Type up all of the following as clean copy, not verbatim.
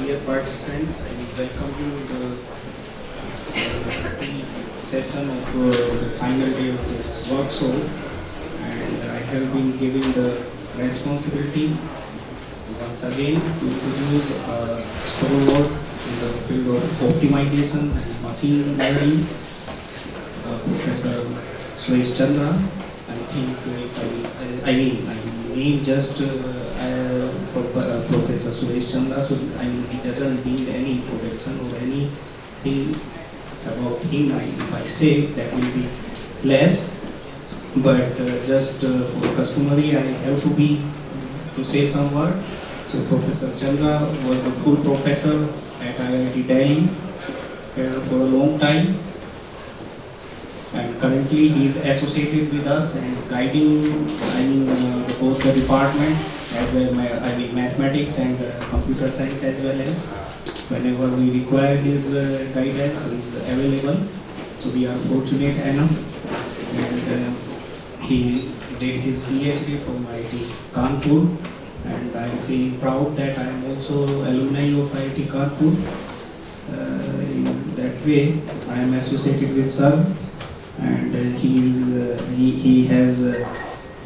dear participants, I welcome you to the session of the final day of this workshop. And I have been given the responsibility once again to introduce a stalwart in the field of optimization and machine learning, Professor Suresh Chandra. I think if I name just Professor Suresh Chandra, so he doesn't need any introduction or anything about him. If I say, that will be less. But just for customary, I have to say some word. So Professor Chandra was the full professor at IIT Delhi for a long time, and currently he is associated with us and guiding both the department as well, mathematics and computer science, as well as whenever we require his guidance, he is available. So we are fortunate enough, and he did his PhD from IIT Kanpur, and I am feeling proud that I am also alumni of IIT Kanpur. In that way, I am associated with Sir, and he has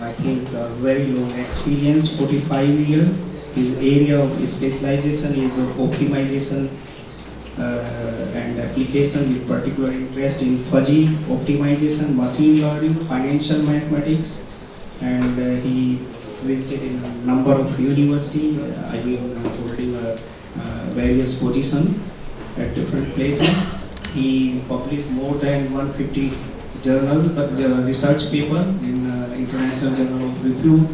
I think a very long experience, 45 years. His area of specialization is optimization and application, with particular interest in fuzzy optimization, machine learning, financial mathematics, and he visited in a number of universities, holding various positions at different places. He published more than 150 research paper in International Journal of Review,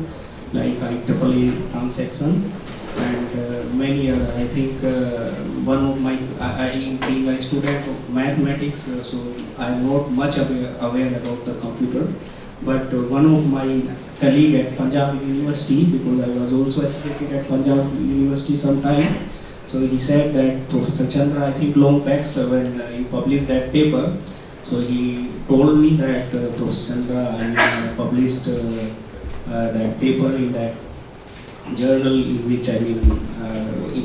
like IEEE Transaction, and many other. I think one of my, being a student of mathematics, so I am not much aware about the computer, but one of my colleague at Punjab University, because I was also associated at Punjab University sometime, so he said that Professor Chandra, I think long back, so when he published that paper, so he told me that Professor Chandra published that paper in that journal, in which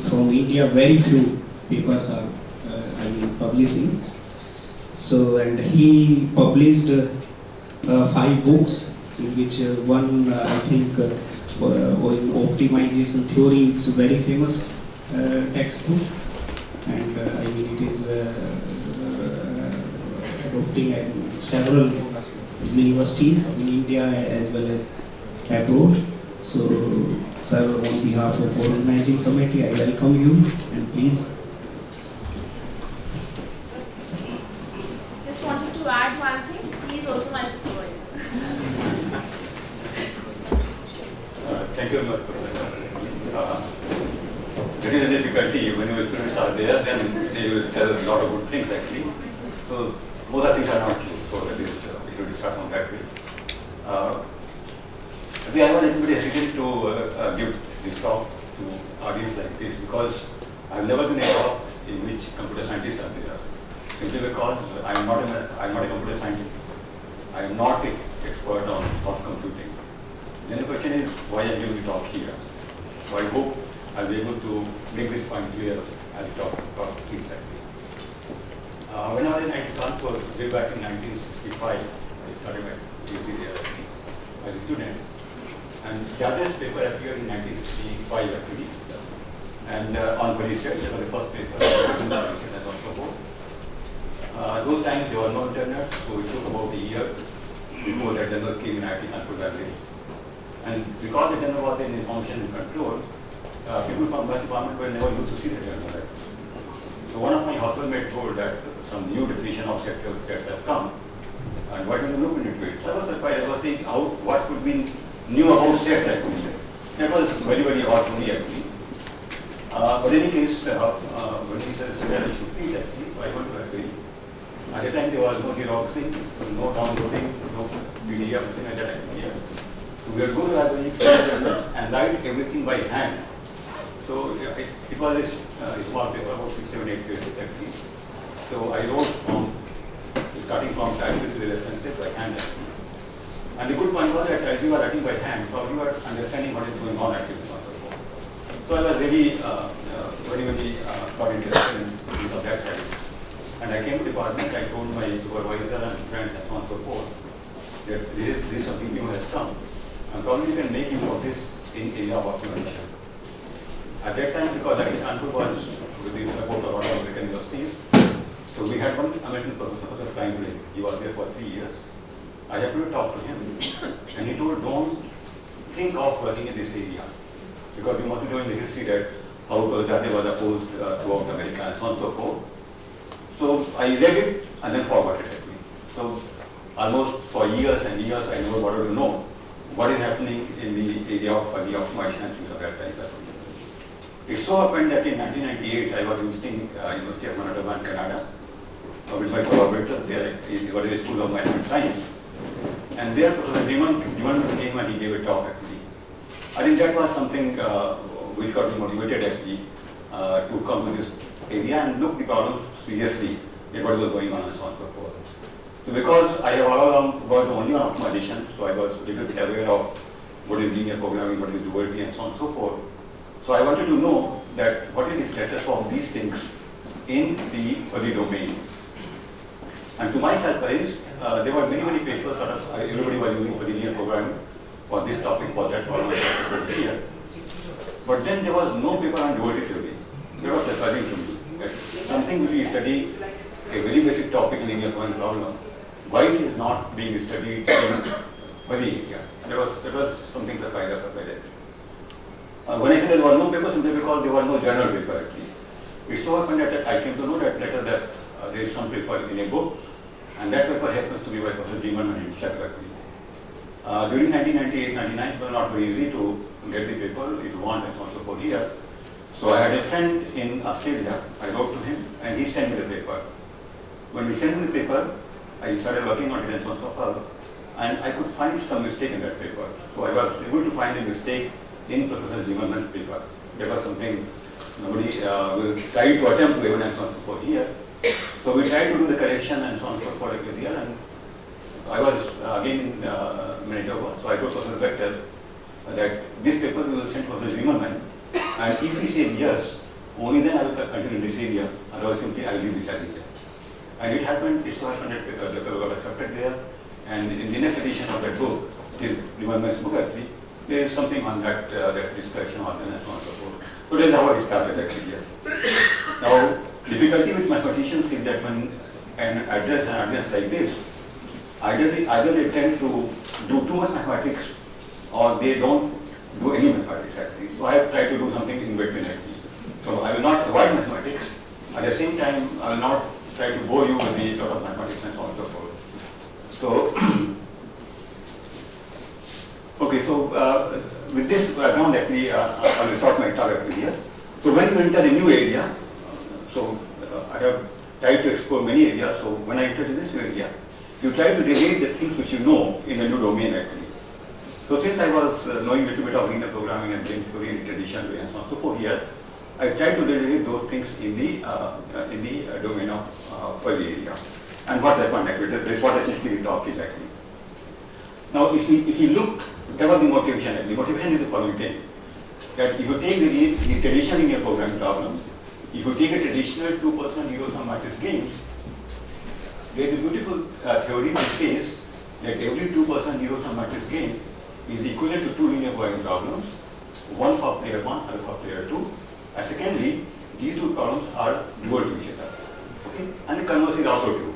from India very few papers are publishing. So, and he published 5 books, in which one I think in optimization theory, it's a very famous textbook, and it is adopting at several universities in India as well as abroad. So, sir, on behalf of organizing committee, I welcome you, and please. Just wanted to add one thing. He is also my supervisor. Thank you very much, Professor. There is a difficulty when your students are there, then they will tell a lot of good things actually. So most of the things are not true. So that is, we should start from that way. I was a little bit hesitant to give this talk to audience like this, because I have never been a talk in which computer scientists are there. Simply because I am not a computer scientist. I am not an expert on soft computing. Then the question is, why I give the talk here? So I hope I'll be able to make this point clear as I talk about things like this. When I was in IIT Kanpur, way back in 1965, I started my PhD there as a student. And Jadav's paper appeared in 1965 actually. And on fuzzy states, it was the first paper that was proposed. Those times there was no internet, so it took about a year before the journal came in IIT Kanpur library. And because the journal was in information and control, people from bus department were never used to see the journal. Right? So one of my hostelmates told that some new definition of sets have come, and why don't you look into it? So I was surprised. I was thinking, what could be new about sets actually? That was very, very odd to me actually. But in any case, when he suggested that I should read actually, I went to agree. At the time there was no Xeroxing, no downloading, no PDF, nothing like that actually. Yeah. So we would go to the library and write everything by hand. So it was a small paper, about 6, 7, 8 pages actually. So I wrote starting from title to the references by hand actually. And the good point was that as you were writing by hand, so you were understanding what is going on actually. So I was really very got interested in things of that kind. And I came to the department, I told my supervisor and friends and so on and so forth that this is something new has come. And probably you can make use of this in area of optimization. At that time, because I Kanpur was with the support of other American universities, so we had one American professor, Franklin. He was there for 3 years. I happened to talk to him, and he told, don't think of working in this area, because you must know in the history that how Jade was opposed throughout America and so on and so forth. So I read it and then forwarded it. So almost for years and years, I never wanted to know what is happening in the area of fuzzy optimization and things of that type. It so happened that in 1998, I was visiting University of Manitoba in Canada with my collaborators there in what is the School of Math and Science. And there Professor Diman came and he gave a talk actually. I think that was something which got me motivated actually to come to this area and look the problems seriously at what was going on and so on and so forth. So because I have all along worked only on optimization, so I was a little bit aware of what is linear programming, what is duality and so on and so forth. So I wanted to know that what is the status of these things in the fuzzy domain. And to my surprise, there were many papers, everybody was using for linear programming for this topic, for that problem, here. But then there was no paper on duality theory. That was surprising to me. Something which we study, a very basic topic in linear programming problem, why it is not being studied in fuzzy area. That was something surprising. When I said there were no papers, simply because there was no journal paper actually. It so happened that I came to know that later that there is some paper in a book, and that paper happens to be by Professor Diman himself actually. During 1998-99, it was not very easy to get the paper if you want and so on and so forth here. So I had a friend in Australia, I wrote to him and he sent me the paper. When he sent me the paper, I started working on it and so on and so forth, and I could find some mistake in that paper. So I was able to find a mistake in Professor Zimmerman's paper. That was something nobody will try to attempt to even and so on and so forth here. So we tried to do the correction and so on and so forth here, and I was again in Manitoba, so I told Professor Vector that this paper we will send Professor Zimmerman, and if he says yes, only then I will continue in this area, otherwise simply I will leave this area. And it happened, it so happened that the paper got accepted there, and in the next edition of that book, Zimmerman's book actually, there is something on that discussion on and so on and so forth. So that's how I started actually. Now, difficulty with mathematicians is that when an address like this, either they tend to do too much mathematics or they don't do any mathematics actually. So I have tried to do something in between actually. So I will not avoid mathematics, at the same time I will not try to bore you with the lot of mathematics and so on and so forth. So, okay, so with this background actually, I will start my talk actually here. So when you enter a new area, so I have tried to explore many areas, so when I entered this new area, you try to relate the things which you know in a new domain actually. So since I was knowing a little bit of linear programming and game theory and traditional way and so on and so forth here, I tried to relate those things in the domain of fuzzy area. And what happened actually, that is what essentially the talk is actually. Now if you look, that was the motivation actually. Motivation is the following thing, that if you take the traditional linear programming problem, if you take a traditional 2% zero-sum matrix games, there is a beautiful theory which says that every 2% zero-sum matrix game is equivalent to two linear programming problems, one for player 1, other for player 2. And secondly, these two problems are dual to each other. Okay? And the converse is also true.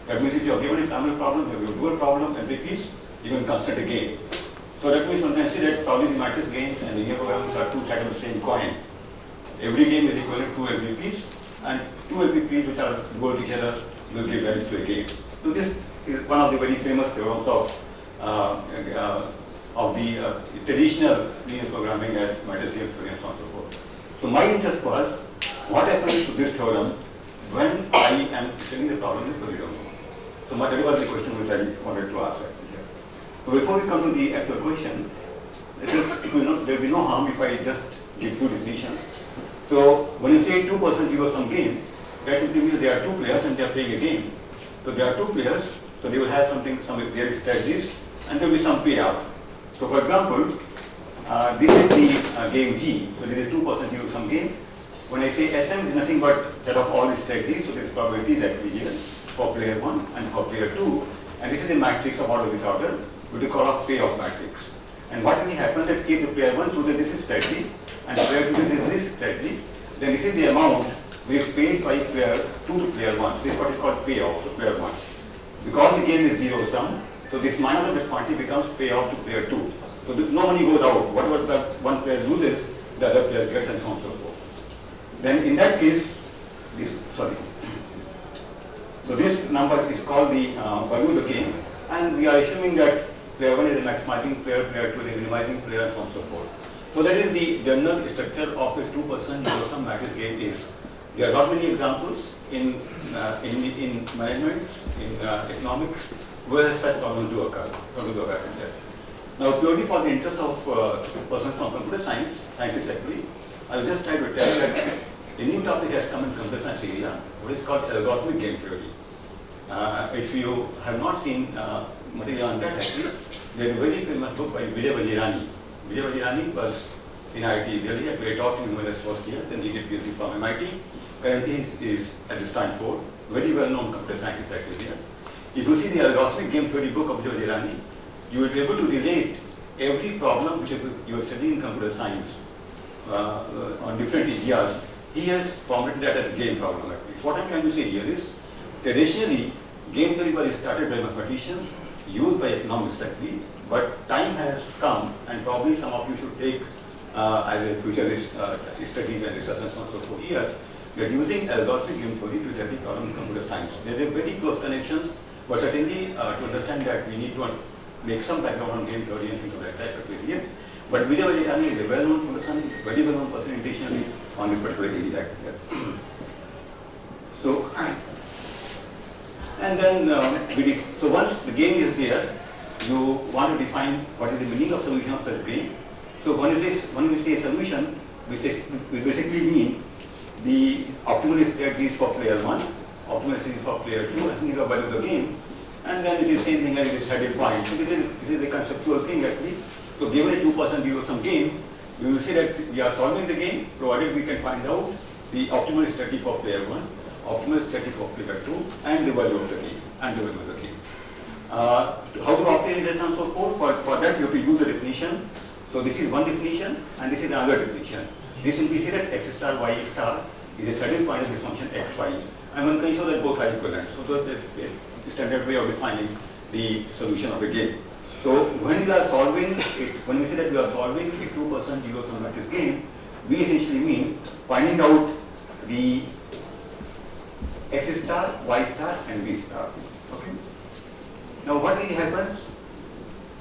That means if you are given a family problem, you have a dual problem, every piece, you can construct a game. So that means one can see that probably the matrix games and linear programs are two sides of the same coin. Every game is equivalent to every piece, and two LPPs which are dual to each other will give rise to a game. So this is one of the very famous theorems of the traditional linear programming as matrix game theory and so on and so forth. So my interest was what happens to this theorem when I am studying the problem in fuzzy domain. So that was the question which I wanted to ask. So before we come to the actual question, there will be no harm if I just give two definitions. So when you say 2% zero-sum game, that simply means there are two players and they are playing a game. So there are two players, so they will have something, there is strategies, and there will be some payoff. So for example, this is the game G, so this is a 2% zero-sum game. When I say Sm is nothing but set of all these strategies, so there is probabilities actually here for player 1 and for player 2. And this is a matrix of order disorder, which we call a payoff matrix. And what really happens that if the player 1 chooses this strategy and player 2 chooses this strategy, then this is the amount which is paid by player 2 to player 1. This is what is called payoff to player 1. Because the game is zero sum, so this minus of that quantity becomes payoff to player 2. So no money goes out. Whatever the one player loses, the other player gets, and so on and so forth. Then in that case, so this number is called the value of the game, and we are assuming that player 1 is a maximizing player, player 2 is a minimizing player, and so on and so forth. So that is the general structure of a 2% zero-sum matrix game is. There are not many examples in management, in economics, where such problems do occur. Now, purely for the interest of persons from computer science, scientists actually, I will just try to tell you that a new topic has come in computer science area, what is called algorithmic game theory. If you have not seen material on that actually, there is a very famous book by Vijay Vajirani. Vijay Vajirani was in IIT Delhi, I taught him in his first year, then he did PhD from MIT. Currently he is at Stanford, very well known computer scientist actually here. If you see the algorithmic game theory book of Vijay Vajirani, you will be able to relate every problem which you are studying in computer science on different areas. He has formulated that as a game problem at least. What I'm trying to say here is, traditionally, game theory was started by mathematicians, used by economists actually, but time has come and probably some of you should take as a future studies and research and so on and so forth here. We are using algorithmic game theory to study problems in computer science. There is a very close connections, but certainly to understand that we need to make some background on game theory and things of that type of here. But Vijay Vajirani is a well-known person, very well-known person internationally on this particular area here. So, and then so once the game is there, you want to define what is the meaning of solution of such game. So when we say solution, we basically mean the optimal strategies for player 1, optimal strategies for player 2, and the value of the game. And then it is same thing as it is headed point. So this is a conceptual thing actually. So given a 2% zero-sum game, we will see that we are solving the game, provided we can find out the optimal strategy for player 1, optimal strategy for player 2, and the value of the game, How to obtain this and so forth? For that you have to use the definition. So this is one definition, and this is another definition. This will be said that x star y star is a certain point of this function x y, and one can show that both are equivalent. So that's the standard way of defining the solution of the game. So when we are solving it, when we say that we are solving a 2% zero-sum matrix game, we essentially mean finding out the x star, y star, and v star. Okay. Now what really happens?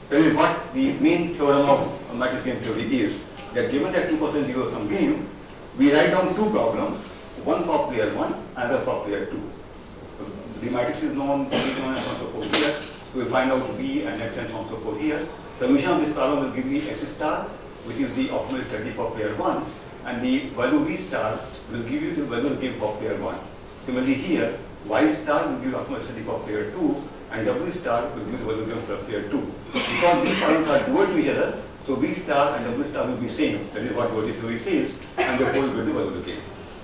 This is what the main theorem of matrix game theory is. That given that 2% zero-sum game, we write down two problems, one for player 1, another for player 2. So the matrix is known, and so forth here. We will find out V and X and so on and so forth here. Solution of this problem will give me X star, which is the optimal strategy for player 1, and the value V star will give you the value of the game for player 1. Similarly here, Y star will give optimal strategy for player 2, and W star will give the value of the game for player 2. Because these problems are dual to each other, so V star and W star will be same. That is what Gordy theory says, and therefore will give the value of the game.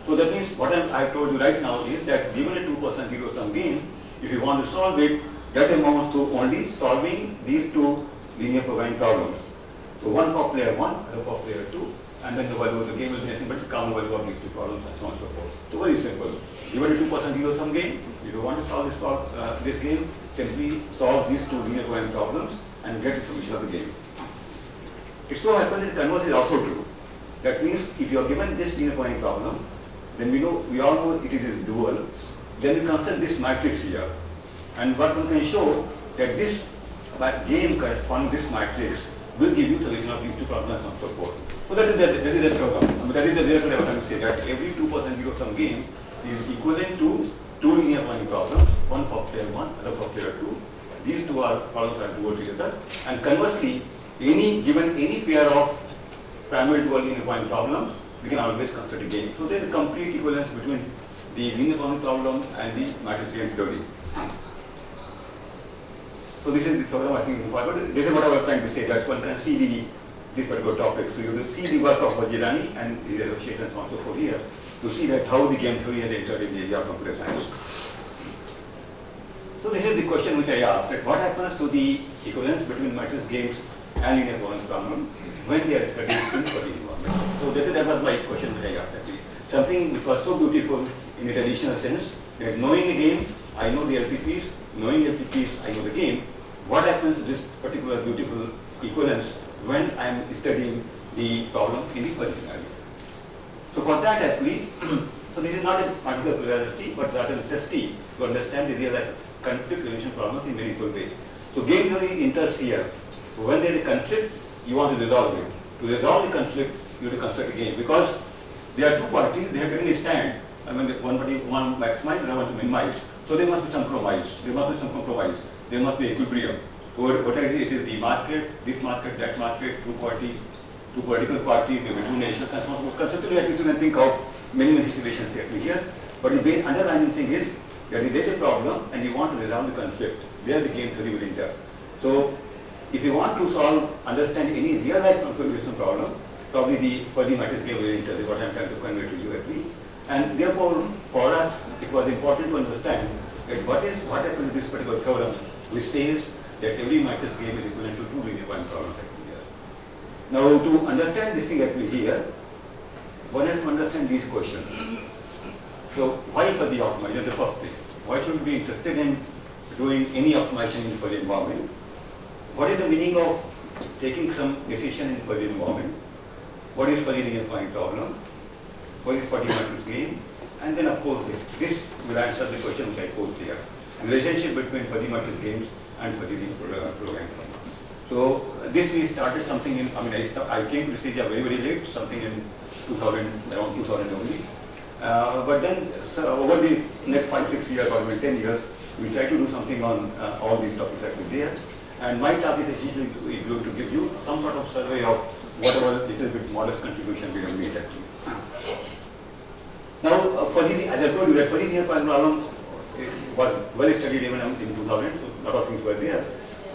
So that means what I have told you right now is that given a 2% zero-sum game, if you want to solve it, that amounts to only solving these two linear programming problems. So one for player 1, other for player 2, and then the value of the game will be nothing but the common value of these two problems and so on and so forth. So very simple. Given a 2% zero-sum game, if you want to solve this game, simply solve these two linear programming problems and get the solution of the game. It so happens that the converse is also true. That means if you are given this linear programming problem, then we all know it is dual. Then we consider this matrix here. And what one can show that this game corresponding to this matrix will give you solution of these two problems and so forth. So that is the program. I mean, that is the real what I want to say, that every 2% zero-sum game is equivalent to two linear programming problems, one for player 1, other for player 2. These two problems are dual together. And conversely, given any pair of primary dual linear programming problems, we can always consider a game. So there is a complete equivalence between the linear programming problem and the matrix game theory. So this is the theorem I think is important. This is what I was trying to say, that one can see this particular topic. So you will see the work of Vajirani and his associates and so on and so forth here. to see that how the game theory has entered in the area of computer science. So this is the question which I asked, that what happens to the equivalence between matrix games and linear Bohr's problem when they are studied in Fuzzy environment. So that was my question which I asked actually. Something which was so beautiful in a traditional sense, that knowing the game, I know the LPPs, knowing LPPs, I know the game. What happens to this particular beautiful equivalence when I am studying the problem in the Fuzzy scenario? So for that actually, so this is not a particular plurality, but rather necessity to understand the real life conflict resolution problems in meaningful way. So game theory enters here. So when there is a conflict, you want to resolve it. To resolve the conflict, you have to construct a game, because there are two parties, they have taken a stand. I mean, one party want to maximize, another one to minimize. So there must be some compromise. There must be some compromise. There must be equilibrium. So whatever it is the market, this market, that market, two parties, two political parties, maybe two national concerns. Conceptually, at least you can think of many situations here. But the main underlying thing is that there is a problem and you want to resolve the conflict. There the game theory will enter. So if you want to understand any real life configuration problem, probably the Fuzzy matrix game will enter, is what I am trying to convey to you actually. And therefore, for us, it was important to understand that what happens to this particular theorem, which says that every matrix game is equivalent to two linear point problems actually here. Now, to understand this thing actually here, one has to understand these questions. So, why Fuzzy optimization in the first place? Why should we be interested in doing any optimization in Fuzzy environment? What is the meaning of taking some decision in Fuzzy environment? What is Fuzzy linear point problem? What is Fuzzy matrix game? And then of course this will answer the question which I posed here. Relationship between Fuzzy matrix games and Fuzzy linear program. So this we started something in, I came to this area very late, something in 2000, around 2000 only. But then over the next 5-6 years or maybe 10 years, we try to do something on all these topics that were there. And my task is essentially to give you some sort of survey of whatever little bit modest contribution we have made actually. Now, Fuzzy, as I told you, that Fuzzy linear point problem was well studied even in 2000, so a lot of things were there.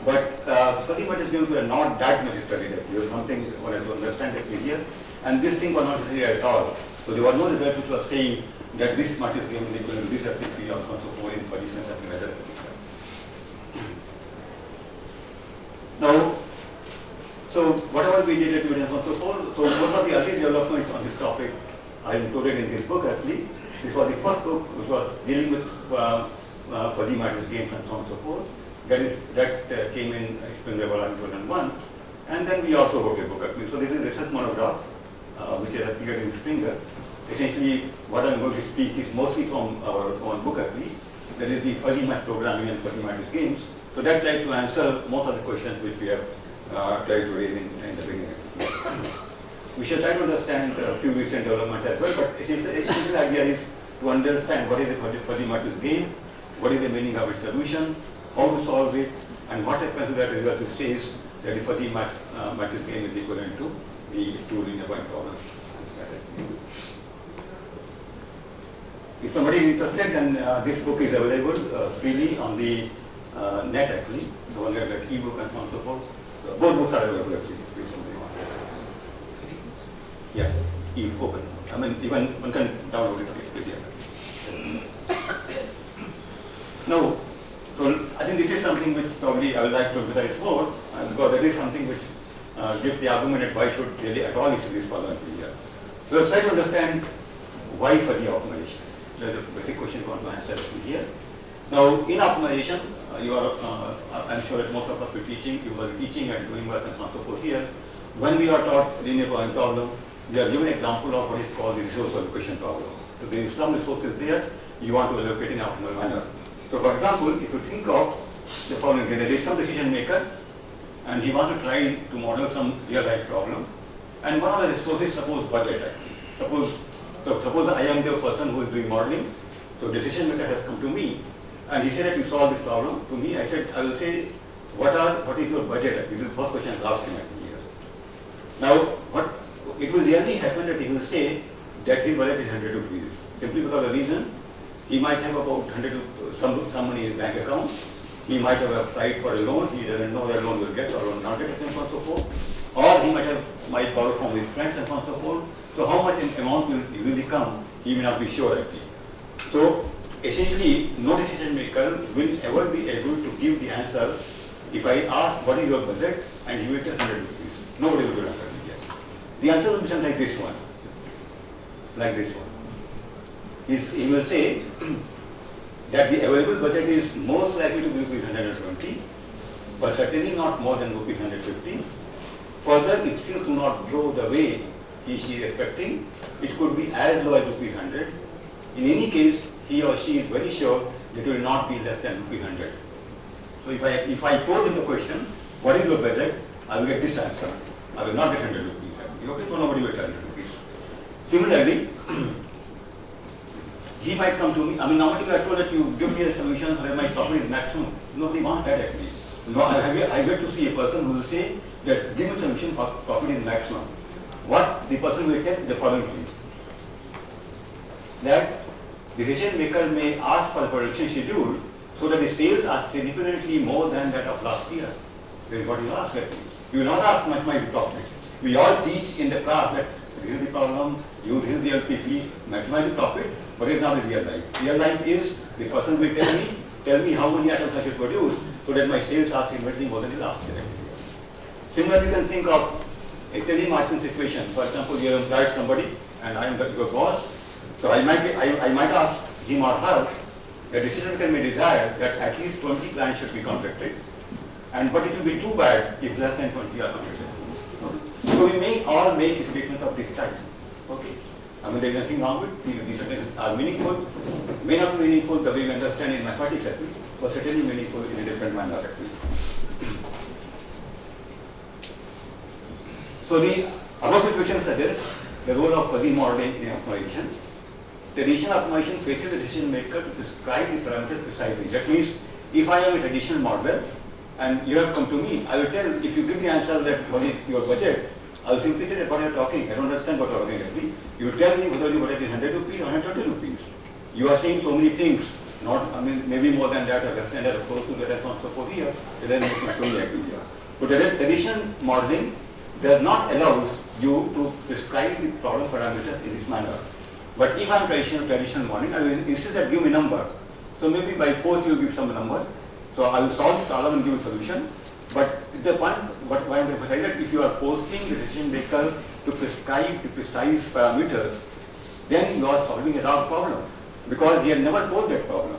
But Fuzzy matrix games were not that much studied. There was something one had to understand actually here. And this thing was not studied at all. So there was no result which was saying that this matrix game is equivalent to this FTP or so on so forth in Fuzzy sense of the Now, so whatever we did at and so forth, so most of the early developments on this topic are included in this book actually. This was the first book which was dealing with Fuzzy matrix games and so on and so forth. That came in Spring Level in 2001. And then we also wrote a book actually. So this is a research monograph which has appeared in Springer. Essentially, what I'm going to speak is mostly from our own book actually. That is the Fuzzy math programming and Fuzzy matrix games. So that tries to answer most of the questions which we have tried to raise in the beginning. We should try to understand a few recent developments as well, but essential idea is to understand what is the Fuzzy matrix game, what is the meaning of its solution, how to solve it, and what happens to that result which says that the Fuzzy matrix game is equivalent to the two linear point problems. If somebody is interested, then this book is available freely on the net actually, the one that e-book and so on and so forth. So both books are available actually, if somebody wants to. Yeah, open. Even one can download it here. Now, so I think this is something which probably I would like to emphasize more, because that is something which gives the argument that why should really at all issue this problem here. So let's try to understand why Fuzzy optimization. That's a basic question we want to answer here. Now, in optimization, you are, I'm sure that most of us were teaching, you were teaching and doing work and so on and so forth here. When we are taught linear point problem, we are given an example of what is called the resource allocation problem. So there is some resources there, you want to allocate in an optimal manner. So for example, if you think of the following, there is some decision maker and he wants to try to model some real life problem. And one of the resources, suppose budget actually. Suppose I am the person who is doing modeling, so decision maker has come to me and he said that you solve this problem. To me, I said, I will say, what is your budget? This is the first question I asked him here. Now, it will rarely happen that he will say that his budget is 100 rupees. Simply because of the reason, he might have about 100 some money in his bank account. He might have applied for a loan. He doesn't know whether loan will get or will not get, and so on and so forth. Or he might borrow from his friends and so on and so forth. So how much amount will really come? he may not be sure actually. So essentially, no decision maker will ever be able to give the answer if I ask what is your budget and he will tell 100 rupees. Nobody will answer me here. The answer will be something like this one. Like this one. He will say that the available budget is most likely to be rupees 120, but certainly not more than rupees 150. Further, if things do not go the way she is expecting, it could be as low as rupees 100. In any case, he or she is very sure that it will not be less than rupees 100. So if I pose him the question, what is your budget? I will get this answer. I will not get 100 rupees. Okay, so nobody will tell 100 rupees. Similarly, he might come to me. I mean, normally I told that you give me a solution where my profit is maximum. Nobody wants that actually. No, I get to see a person who will say that give me a solution for profit is maximum. What the person will tell the following thing. That decision maker may ask for a production schedule so that the sales are significantly more than that of last year. That is what you ask actually. You will not ask maximize the profit. We all teach in the class that this is the problem, this is the LPP, maximize the profit, but it's not the real life. Real life is the person will tell me how many items I should produce so that my sales are significantly more than the last year. Similarly, you can think of a telemarketing situation. For example, you have employed somebody and I am your boss. So I might ask him or her, the decision maker may desire that at least 20 clients should be contacted, but it will be too bad if less than 20 are contacted. Okay. So we may all make statements of this type. Okay. I mean, there is nothing wrong with these sentences are meaningful, may not be meaningful the way we understand in mathematics actually, but certainly meaningful in a different manner actually. So the above situation suggests the role of fuzzy modeling in optimization. The traditional optimization faces the decision maker to describe the parameters precisely. That means if I am a traditional model and you have come to me, I will tell, if you give the answer that what is your budget, I will simply say that what you are talking, I don't understand what you are talking about. You tell me whether your budget is 100 rupees or 120 rupees. You are saying so many things, not, I mean, maybe more than that, or less than that, or close to that, and so on and so forth here, then make my story agree here. But the traditional modeling does not allow you to prescribe the problem parameters in this manner. But if I am traditional modeling, I will insist that give me a number. So maybe by force you give some number. So I will solve the problem and give a solution. But the point, what I am emphasizing that if you are forcing the decision maker to prescribe the precise parameters, then you are solving a wrong problem. Because he has never told that problem.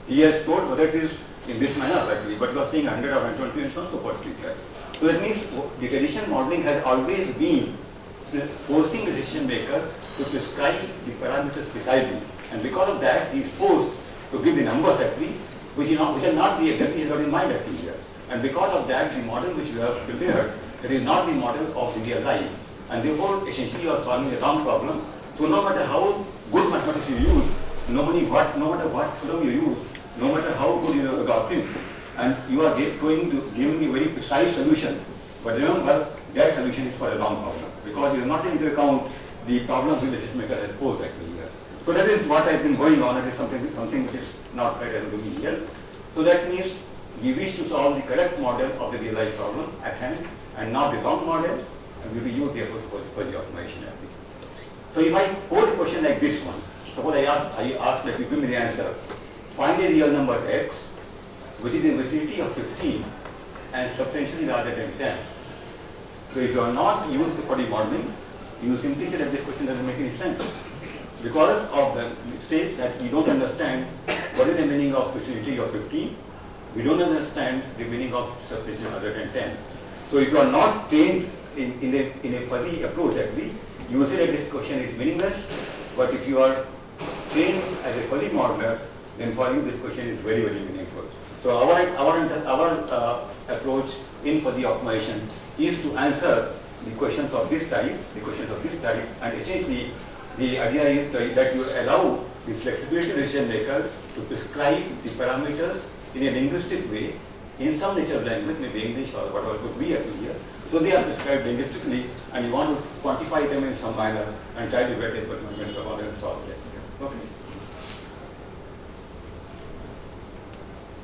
He has told whether it is in this manner actually, but you are saying 100 or 120 and so on and so forth. So that means the traditional modeling has always been forcing the decision maker to prescribe the parameters precisely. And because of that, he is forced to give the numbers actually, which are not the exactly he has got in mind actually here. And because of that, the model which you have prepared, it is not the model of the real life. And therefore, essentially you are solving a wrong problem. So no matter how good mathematics you use, no matter what theorem you use, no matter how good you are algorithm, and you are going to giving a very precise solution. But remember, that solution is for a wrong problem, because you have not taken into account the problems which the decision maker has posed actually here. So that is what has been going on. It is something which is not quite able to be here. So that means we wish to solve the correct model of the real life problem at hand and not the wrong model, and we will use therefore for the optimization actually. So if I pose a question like this one, suppose I ask that you give me the answer, find a real number x which is in the vicinity of 15 and substantially larger than 10. So if you are not used for the modeling, you simply say that this question doesn't make any sense. Because of the mistake that we don't understand what is the meaning of vicinity of 15, we don't understand the meaning of substantially larger than 10. So if you are not trained in a fuzzy approach actually, you will say that this question is meaningless, but if you are trained as a fuzzy modeler, then for you this question is very, very meaningful. So our approach in fuzzy optimization is to answer the questions of this type, and essentially the idea is that you allow the flexibility decision maker to prescribe the parameters in a linguistic way in some natural language, maybe English or whatever it could be here. So they are prescribed linguistically, and you want to quantify them in some manner and try to get a person about and solve it. Okay.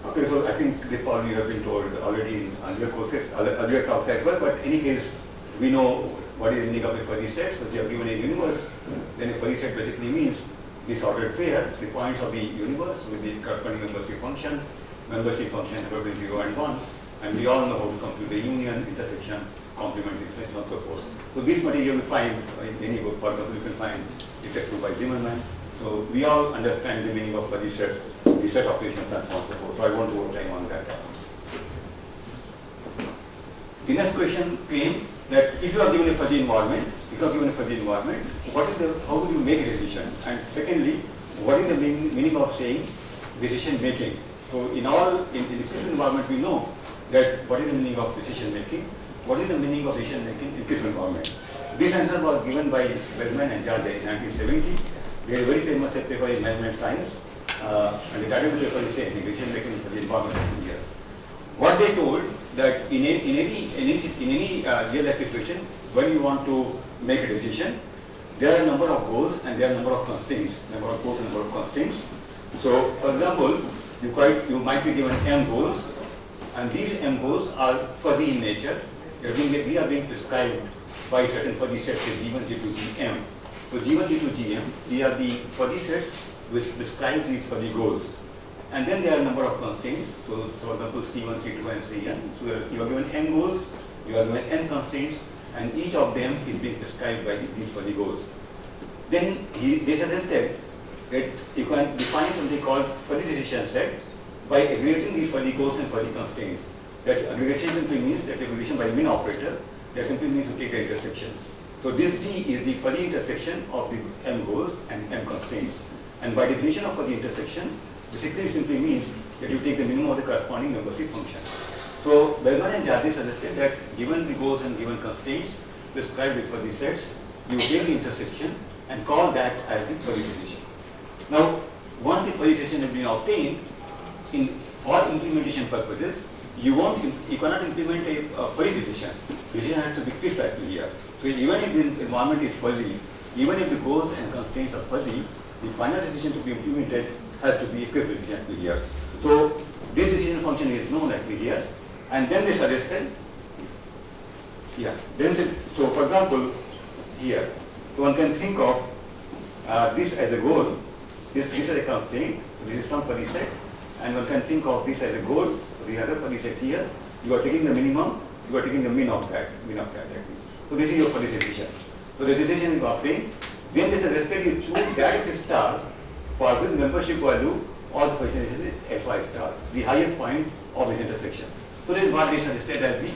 Okay, so I think this probably you have been told already in earlier courses, earlier talks as well, but in any case, we know what is the meaning of a fuzzy set. So if you have given a universe, then a fuzzy set basically means this ordered pair, the points of the universe with the corresponding membership function ever being 0 and 1, and we all know how to compute the union, intersection, complement, intersection, and so forth. So this material you find in any book, for example, you can find it textbook by Zimmerman. So we all understand the meaning of fuzzy sets, the set operations, and so on and so forth. So I won't go time on that. The next question came that if you are given a fuzzy environment, how do you make a decision? And secondly, what is the meaning of saying decision making? So in the crystal environment, we know that what is the meaning of decision making? What is the meaning of decision making in crystal environment? This answer was given by Bellman and Jardine in 1970. They had a very famous paper in management science, and the title of the paper is saying decision making for the environment here. What they told that in any real life situation, when you want to make a decision, there are a number of goals and there are a number of constraints, So, for example, you might be given M goals, and these M goals are fuzzy in nature. We are being prescribed by certain fuzzy sets G1, G2, Gm. So G1, G2, Gm, these are the fuzzy sets which describe these fuzzy goals. And then there are a number of constraints. So for example, C1, C2, and Cn. So you are given M goals, you are given N constraints, and each of them is being prescribed by these fuzzy goals. Then they suggested that you can define something called fuzzy decision set by aggregating these fuzzy goals and fuzzy constraints. That aggregation simply means that aggregation by min operator, that simply means to take the intersection. So this D is the fuzzy intersection of the M goals and M constraints. And by definition of fuzzy intersection, basically it simply means that you take the minimum of the corresponding membership function. So Bellman and Jardine suggested that given the goals and given constraints prescribed with fuzzy sets, you take the intersection and call that as the fuzzy decision. Now, once the fuzzy decision has been obtained, for implementation purposes, you cannot implement a fuzzy decision. Decision has to be crystal clear. So even if the environment is fuzzy, even if the goals and constraints are fuzzy, the final decision to be implemented has to be a crystal decision clear. So this decision function is known as here, and then they suggested, so for example, here, so one can think of this as a goal, this is a constraint, so this is some fuzzy set, and one can think of this as a goal, so the other fuzzy set here, you are taking the minimum, you are taking the min of that actually. So this is your fuzzy decision. So the decision is obtained, then they suggested you choose that X star for this membership value or the function is Fi star, the highest point of this intersection. So this is what they suggested as the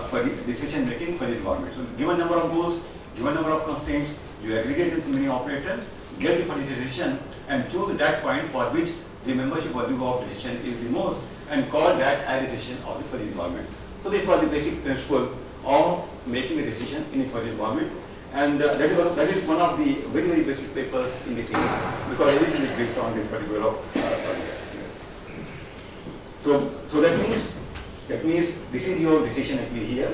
for the decision making for the environment. So given number of goals, given number of constraints, you aggregate this mini operator, get the fuzzy decision, and choose that point for which the membership value of decision is the most, and call that as a decision of the fuzzy environment. So this was the basic principle of making a decision in a fuzzy environment, and that is one of the very, very basic papers in this area, because everything is based on this particular So that means this is your decision actually here.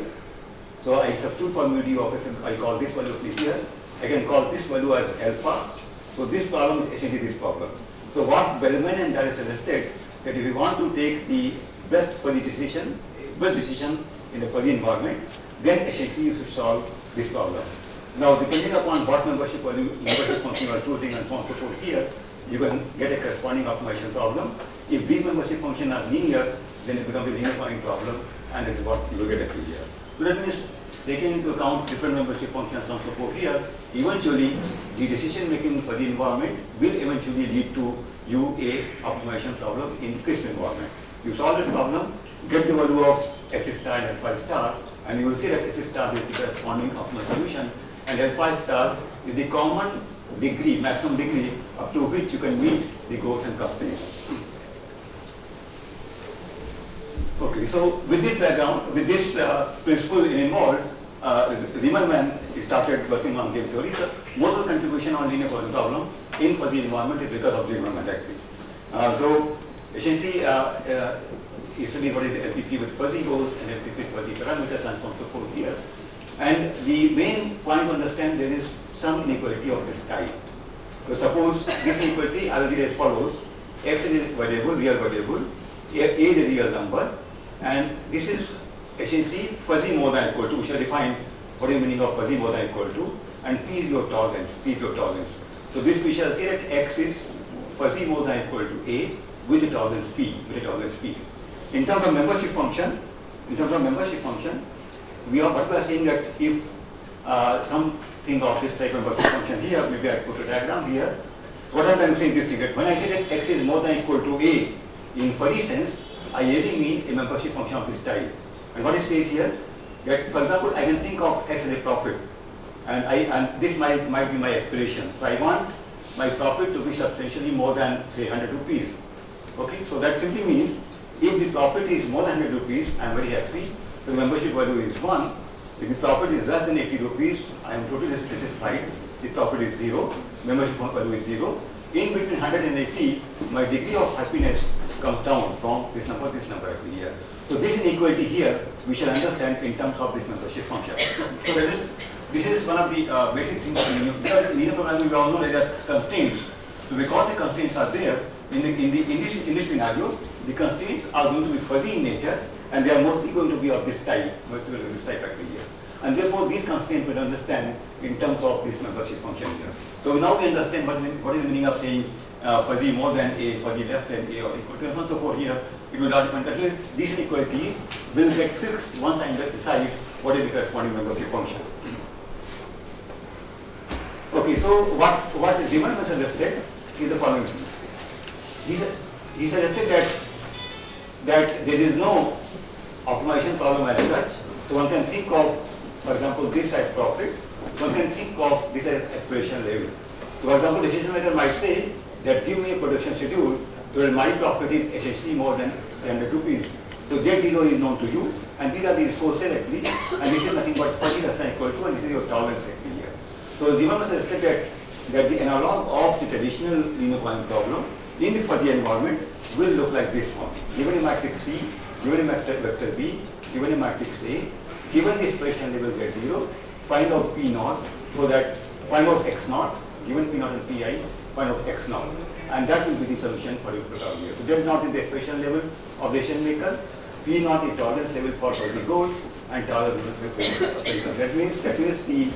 So I substitute for mu d of x, I call this value please here. I can call this value as alpha. So this problem is essentially this problem. So what Bellman and Jardine suggested, that if you want to take the best decision in the fuzzy environment, then essentially you should solve this problem. Now depending upon what membership function you are choosing and so on and so forth here, you can get a corresponding optimization problem. If these membership functions are linear, then it becomes a linear point problem, and that is what you will get actually here. So that means taking into account different membership functions and so on and so forth here, eventually the decision making for the environment will eventually lead to a optimization problem in the crystal environment. You solve the problem, get the value of x star and alpha star, and you will see that x star is the corresponding optimal solution, and alpha star is the common degree, maximum degree, up to which you can meet the goals and constraints. Okay, so with this background, with this principle involved, Zimmerman started working on game theory. So most of the contribution on linear problem in fuzzy environment is because of Zimmerman actually. So essentially, you study what is the LPP with fuzzy goals and LPP with fuzzy parameters and so on and so forth here. And the main point to understand, there is some inequality of this type. So suppose this inequality I will read as follows: x is a variable, real variable, a is a real number, and this is essentially fuzzy more than equal to. We shall define what is the meaning of fuzzy more than equal to, and p is your tolerance. So this we shall say that x is fuzzy more than or equal to a with a tolerance p, In terms of membership function, we are saying that if something of this type of membership function here, maybe I put a diagram here. What I'm trying to say is this thing, that when I say that x is more than or equal to a in fuzzy sense, I really mean a membership function of this type. And what it says here, that for example, I can think of x as a profit, and this might be my aspiration. So I want my profit to be substantially more than say 100 rupees. Okay, so that simply means if the profit is more than 100 rupees, I am very happy. The membership value is 1. If the profit is less than 80 rupees, I am totally satisfied. The profit is 0. Membership value is 0. In between 100 and 80, my degree of happiness comes down from this number every year. So this inequality here we shall understand in terms of this membership function. So this is one of the basic things in linear programming. We all know that there are constraints. So because the constraints are there, in this scenario, the constraints are going to be fuzzy in nature, and they are mostly going to be of this type, every year. And therefore, these constraints we understand in terms of this membership function here. So now we understand what is the meaning of saying fuzzy more than a, fuzzy less than a, or equal to, and so on and so forth here. It will not depend. At least this inequality will get fixed once I decide what is the corresponding membership function. Okay, so what Riemann has suggested is the following thing. He suggested that there is no optimization problem as such. So one can think of, for example, this as profit. One can think of this as aspiration level. So for example, decision maker might say that give me a production schedule where my profit is essentially more than 100 rupees. So Z0 is known to you, and these are the resources actually, and this is nothing but fuzzy less than equal to, and this is your tolerance actually here. So Riemann has suggested that the analog of the traditional linear programming problem in the fuzzy environment will look like this one. Given a matrix C, given a vector B, given a matrix A, given the expression level Z0, find out P0, so that find out X0, given P0 and Pi, find out X0. And that will be the solution for your program here. So Z0 is the expression level of the decision maker, P0 is tolerance level for fuzzy goals, and tolerance level for that means the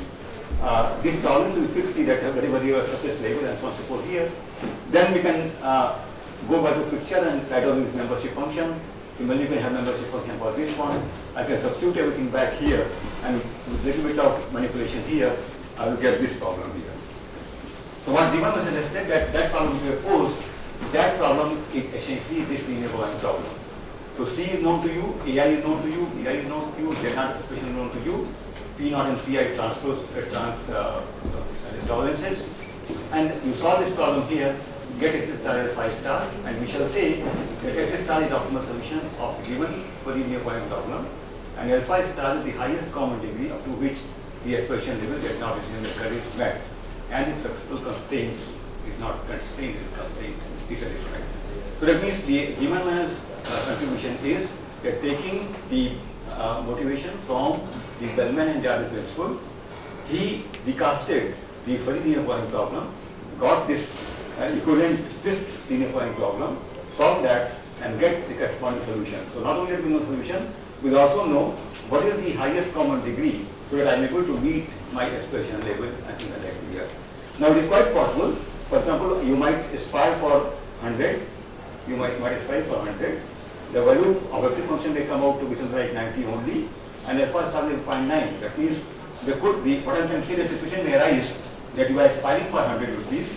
this tolerance will fix the data wherever you accept this label and so on and so forth here. Then we can go by the picture and write down this membership function. Similarly, you can have membership function for this one. I can substitute everything back here, and with a little bit of manipulation here, I will get this problem here. So what Riemann has suggested that problem we have posed, that problem is essentially this linear programming problem. So C is known to you, AI is known to you, BI is known to you, Z0 expression is known to you, P0 and Pi tolerances, and you solve this problem here, get X star as 5 star, and we shall say that X star is the optimal solution of the given linear programming problem, and alpha star is the highest common degree up to which the expression level Z0 is met, and the flexible constraint is not constrained, is constrained is satisfied. So that means the Riemann contribution is that taking the motivation from the Bellman and Jarvis principle, he recasted the fuzzy linear programming problem, got this equivalent twist linear programming problem, solve that, and get the corresponding solution. So not only do we know the solution, we also know what is the highest common degree, so that I am able to meet my expression level and things like that here. Now it is quite possible. For example, you might aspire for 100. You might aspire for 100. The value of every function may come out to be something like 90 only, and alpha star will find 9. That means there could be, what I can say, the situation may arise that you are aspiring for 100 rupees,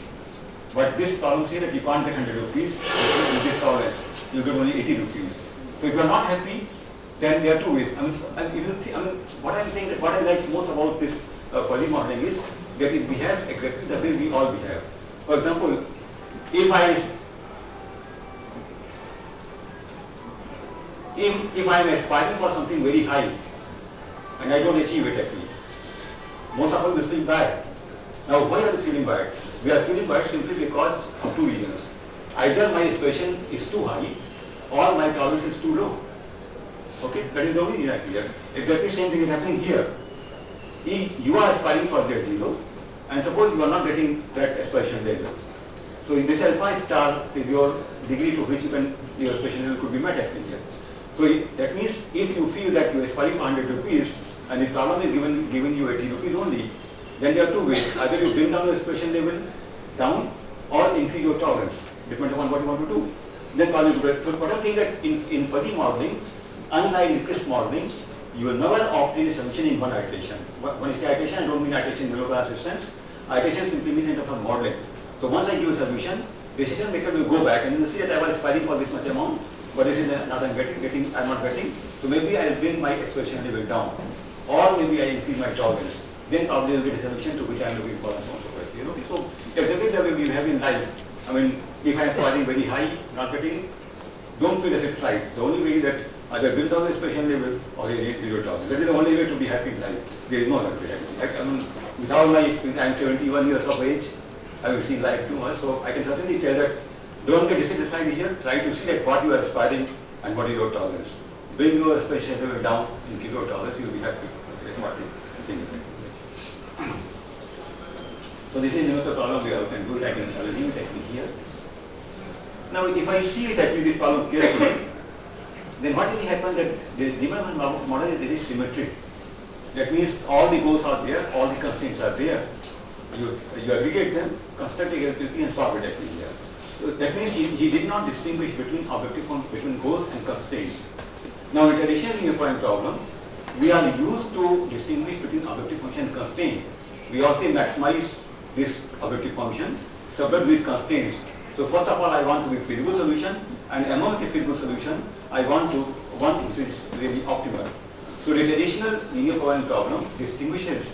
but this problem says that you can't get 100 rupees with this tolerance. You get only 80 rupees. So if you are not happy, then there are two ways. What I'm saying that what I like most about this fuzzy modeling is that it behaves exactly the way we all behave. For example, if I am aspiring for something very high and I don't achieve it actually, most of us will feel bad. Now why are we feeling bad? We are feeling bad simply because of two reasons. Either my aspiration is too high or my tolerance is too low. Okay, that is the only reason here. Exactly the same thing is happening here. If you are aspiring for Z0 and suppose you are not getting that aspiration level. So in this alpha star is your degree to which your aspiration level could be met actually here. So that means if you feel that you are aspiring for 100 rupees and the problem is giving you 80 rupees only, then there are two ways. Either you bring down your aspiration level down or increase your tolerance, depends upon what you want to do. Then probably do it. So what I think that in fuzzy modeling, unlike Nyquist modeling, you will never obtain a solution in one iteration. When I say iteration, I don't mean iteration in middle class systems. Iteration simply means in terms of modeling. So once I give a solution, decision maker will go back and you will see that I was fighting for this much amount, but this is not I'm not getting. So maybe I will bring my expression level down, or maybe I increase my tolerance. Then probably I will get a solution to which I am looking for and so on so forth. You know, so everything that we have in life. I mean, if I am fighting very high, not getting, don't feel as if right. The only way that either build down the expression level or zero tolerance. That is the only way to be happy in life. There is no other way. I mean, with all my experience, I am 71 years of age. I have seen life too much, so I can certainly tell that don't get dissatisfied here. Try to see at what you are aspiring and what is your tolerance. Bring your expression level down and give your tolerance. You will be happy. That's what I think. So this is the problem we have. Can do it. I can challenge you technique here. Now, if I see that with this problem carefully, then what will happen that the Zimmermann model is very symmetric. That means all the goals are there, all the constraints are there. You aggregate them, construct a relativity and solve it actually here. So that means he did not distinguish between between goals and constraints. Now in traditional linear point problem, we are used to distinguish between objective function and constraint. We also maximize this objective function, subject these constraints. So first of all, I want to be feasible solution, and amongst the feasible solution, I want one which is really optimal. So the traditional linear covariant problem distinguishes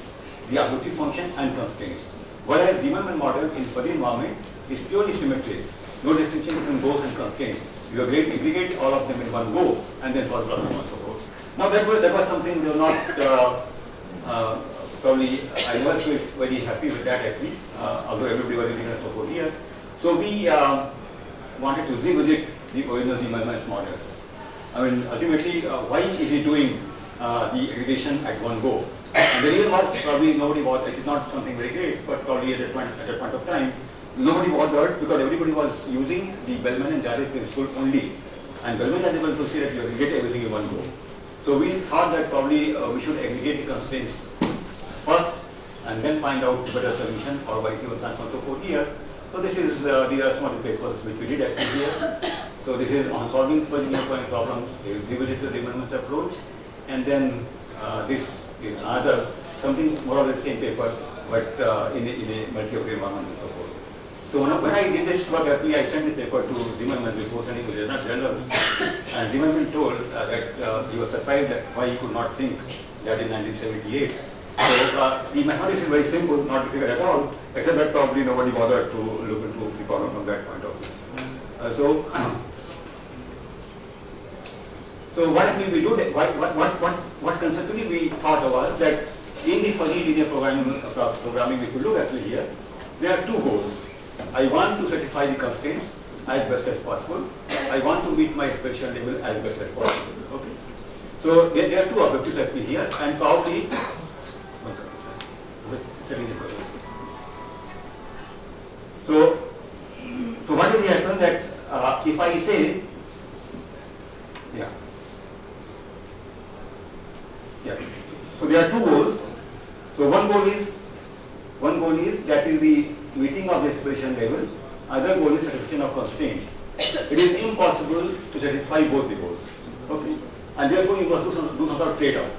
the objective function and constraints. Whereas Zimmermann model in fuzzy environment is purely symmetric, no distinction between goals and constraints. You aggregate all of them in one go and then solve the problem and so forth. Now that was something we were not probably I was very happy with that actually, although everybody was using and so forth here. So we wanted to revisit the original Zimmermann model. I mean, ultimately, why is he doing the aggregation at one go? And the reason was probably nobody was, it is not something very great, but probably at that point of time, nobody bothered because everybody was using the Bellman and Jarvis principle only. And Bellman was able to say that you aggregate everything in one go. So we thought that probably we should aggregate the constraints first and then find out the better solution or why he was and so forth here. So this is these are some of the papers which we did actually here. So this is on solving fuzzy linear point problems, revisited the Zimmermann's approach, and then this is another something more or less same paper, but in a multi-operator environment and so forth. So when I did this work, actually I sent the paper to Zimmermann before sending to the journal, and Zimmermann told that he was surprised that why he could not think that in 1978. So the mathematics is very simple, not difficult at all, except that probably nobody bothered to look into the problem from that point of view. So what actually we do, what conceptually we thought was that in the fuzzy linear programming we could look actually here, there are two goals. I want to satisfy the constraints as best as possible. I want to meet my expression level as best as possible. Okay. So there are two objectives actually here, and probably so what will happen that if I say so there are two goals. So one goal is that is the meeting of the expression level. Other goal is satisfaction of constraints. It is impossible to satisfy both the goals. Okay, and therefore you must do some sort of trade-off.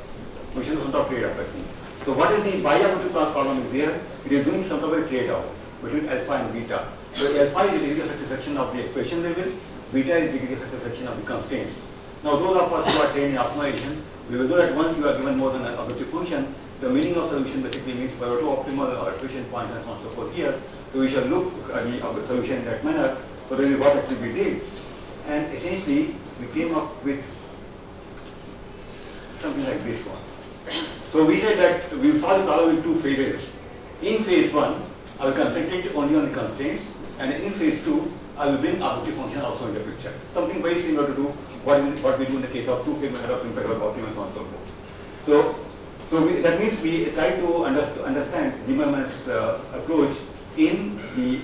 We should do some sort of trade-off actually. So what is the biobective problem is there? It is doing some sort of a trade-off between alpha and beta. So alpha is the degree of satisfaction of the expression level, beta is the degree of satisfaction of the constraints. Now those of us who are trained in optimization, we will know that once you are given more than an objective function, the meaning of solution basically means Pareto optimal or efficient points and so on and so forth here. So we shall look at the solution in that manner. So this is what actually we did. And essentially we came up with something like this one. So we said that we will solve the problem in two phases. In phase 1, I will concentrate only on the constraints, and in phase 2, I will bring objective function also in the picture. Something very similar to do what we do in the case of two-phase method of simple Gaussian and so on and so forth. So that means we try to understand Zimmermann's approach in the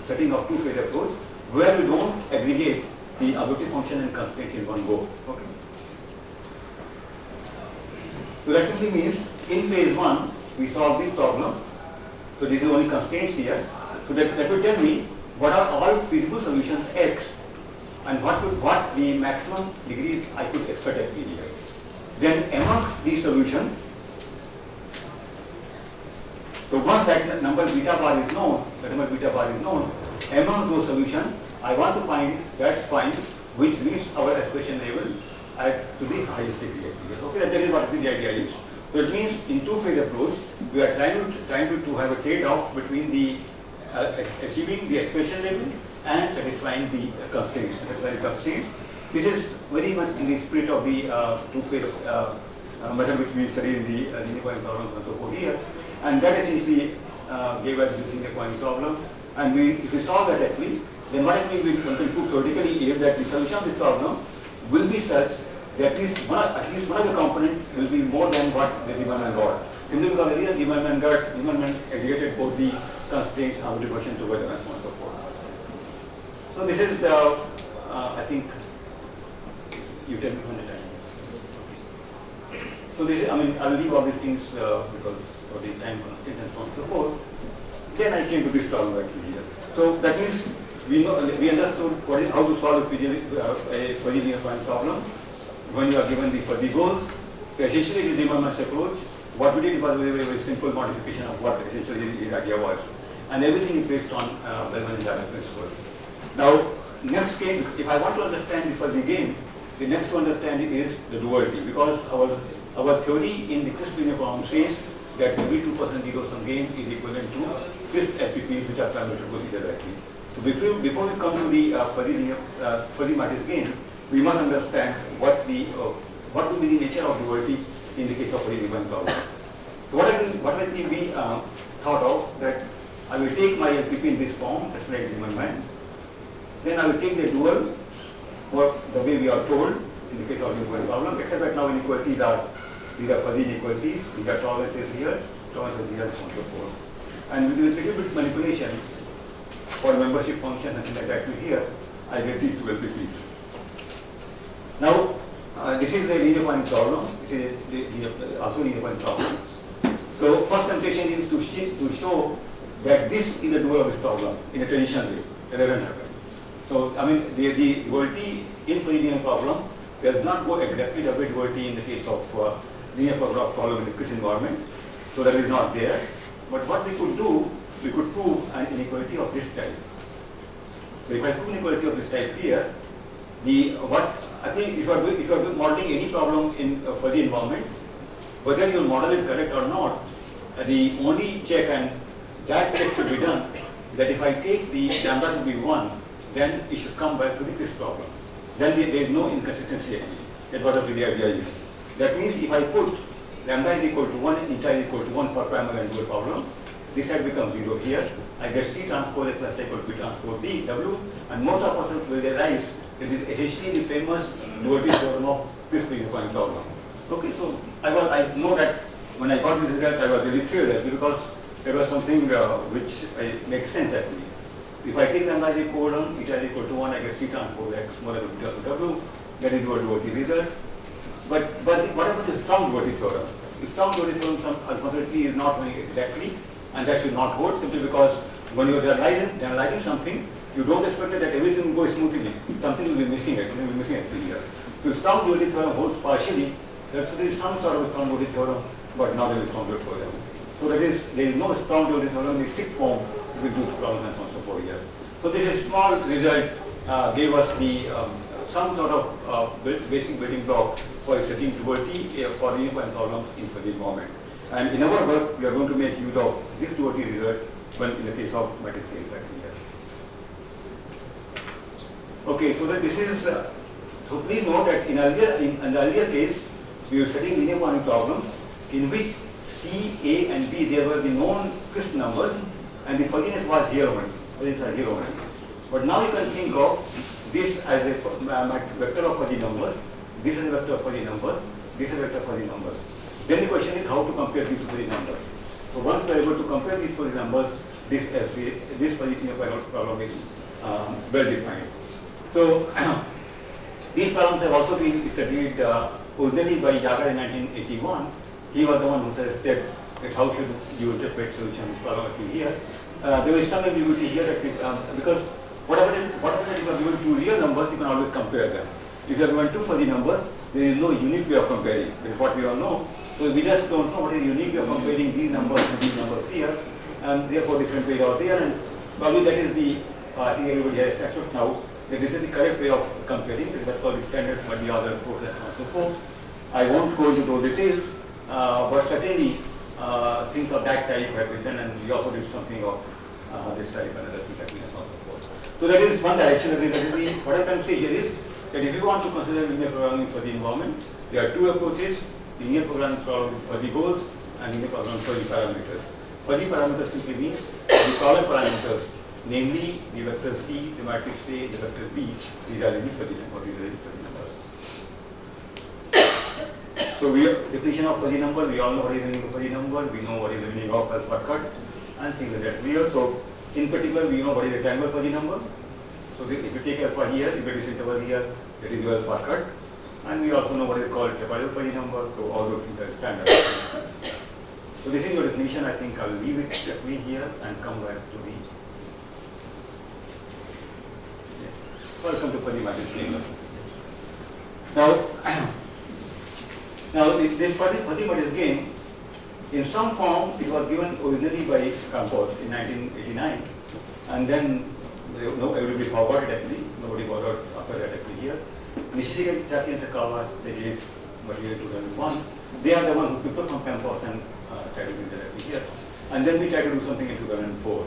setting of two-phase approach, where we don't aggregate the objective function and constraints in one go. Okay. So that simply means in phase 1 we solve this problem. So this is only constraints here, So that would tell me what are all feasible solutions X and what the maximum degrees I could expect at P here. Then amongst these solutions, so once that number beta bar is known, among those solutions, I want to find that point which meets our aspiration level to the highest degree. Okay, that is what the idea is. So it means in two-phase approach, we are trying to have a trade-off between the achieving the aspiration level and satisfying the constraints. This is very much in the spirit of the two-phase method which we study in the linear point problems and so forth here. And that essentially gave us this linear point problem. And if we solve that actually, then what actually we can prove theoretically is that the solution of this problem will be such that at least one of the components will be more than what the Lieberman got. Simply because earlier Lieberman aggregated both the constraints and the equation together and so on and so forth. So this is the, I think, you tell me when the time is. So this is, I mean, I will leave all these things because of the time constraints and so on and so forth. Then I came to this problem actually here. So that means we understood how to solve a fuzzy linear point problem when you are given the fuzzy goals. So essentially the Lieberman's approach, what we did was a very simple modification of what essentially his idea was. And everything is based on Bellman Lieberman principle. Now, next case, if I want to understand the fuzzy game, the next to understand it is the duality, because our theory in the crisp linear form says that every 2% zero-sum game is equivalent to crisp FPPs which are parameter procedure actually. So before we come to the fuzzy matrix game, we must understand what will be the nature of duality in the case of fuzzy Lieberman problem. So what will be thought of that I will take my LPP in this form, just like Lieberman. Then I will take the dual, or the way we are told in the case of inequality problem, except that now inequalities are, these are fuzzy inequalities, these are tolerances here, tolerances here, and so on and so forth. And with a little bit manipulation for membership function and things like that here, I get these two LPPs. Now, this is the linear point problem. This is also linear point problem. So, first temptation is to show that this is the dual of this problem in a traditional way. It doesn't happen. So, I mean, the duality in fuzzy linear problem does not go exactly the way duality in the case of linear problem in the crisp environment. So, that is not there. But what we could do, we could prove an inequality of this type. So, if I prove inequality of this type here, I think if you are modeling any problem in a fuzzy environment, whether your model is correct or not, the only check and that check should be done that if I take the lambda to be 1, then it should come back to the crisp problem. Then there is no inconsistency actually. That's what the idea is. That means if I put lambda is equal to 1 and eta is equal to 1 for primary and dual problem, this side becomes 0 here. I get C transpose X plus equal to B transpose D, W, and most of us will realize it is essentially the famous duality theorem of crisp linear point problem. Okay, so I know that when I got this result, I was really thrilled because it was something which makes sense actually. If I take lambda is equal to 1, eta is equal to 1, I get C transpose X more than B transpose W, that is your duality result. But what about the strong duality theorem? The strong duality theorem unfortunately is not knowing exactly, and that should not hold simply because when you are analyzing something, you don't expect that everything will go smoothly. Something will be missing actually here. So strong duality theorem holds partially. There is some sort of strong duality theorem, but not a strong duality theorem. So there is no strong duality theorem in the strict form with those problems and so on and so forth here. So this small result gave us the some sort of basic building block for studying duality for linear point problems in fuzzy environment. And in our work, we are going to make use of this duality result when in the case of matrix scale factor here. Okay, so that this is, so please note that in the earlier case, we were studying linear point problems in which C, A and B, there were the known crisp numbers and the fuzziness was here only. But now you can think of this as a vector of fuzzy numbers, this is a vector of fuzzy numbers, this is a vector of fuzzy numbers. Then the question is how to compare these two fuzzy numbers. So once we are able to compare these fuzzy numbers, this fuzzy problem is well defined. So these problems have also been studied originally by Jager in 1981. He was the one who suggested that how should you interpret solution of this problem here. there is some ambiguity here because whatever that you are given two real numbers, you can always compare them. If you are given two fuzzy numbers, there is no unique way of comparing. That is what we all know. So we just don't know what is the unique way of comparing these numbers to these numbers here, and therefore different ways are there. And probably that is the I think everybody has accepted now that this is the correct way of comparing. That's called the standard for the other process and so forth. I won't go into those details, but certainly things of that type have been done, and we also did something of this type and other things like and so on and so forth. So that is one direction. That is the, what I can say here is that if you want to consider linear programming for the environment, there are two approaches: linear programming for the goals and linear programming for the parameters. Fuzzy parameters simply means the column parameters, namely the vector C, the matrix A, the vector B. These are really fuzzy numbers. These are really fuzzy numbers. So we have definition of fuzzy number. We all know what is the meaning of fuzzy number. We know what is the meaning of alpha cut and things like that. We also, in particular, we know what is a triangle fuzzy number. So if you take alpha here, if it is interval here, that is your alpha cut. And we also know what is called trapezoid fuzzy number. So all those things are standard. So this is your definition. I think I'll leave it here and come back to the. Welcome to fuzzy matrix game. Now this fuzzy matrix game, in some form, it was given originally by Campos in 1989, and then everybody forgot it actually. Nobody bothered after that actually here. Nishiki, Taki and Takawa, they gave material to 2001. They are the one who people from Campos and tried to do that here. And then we tried to do something in 2004.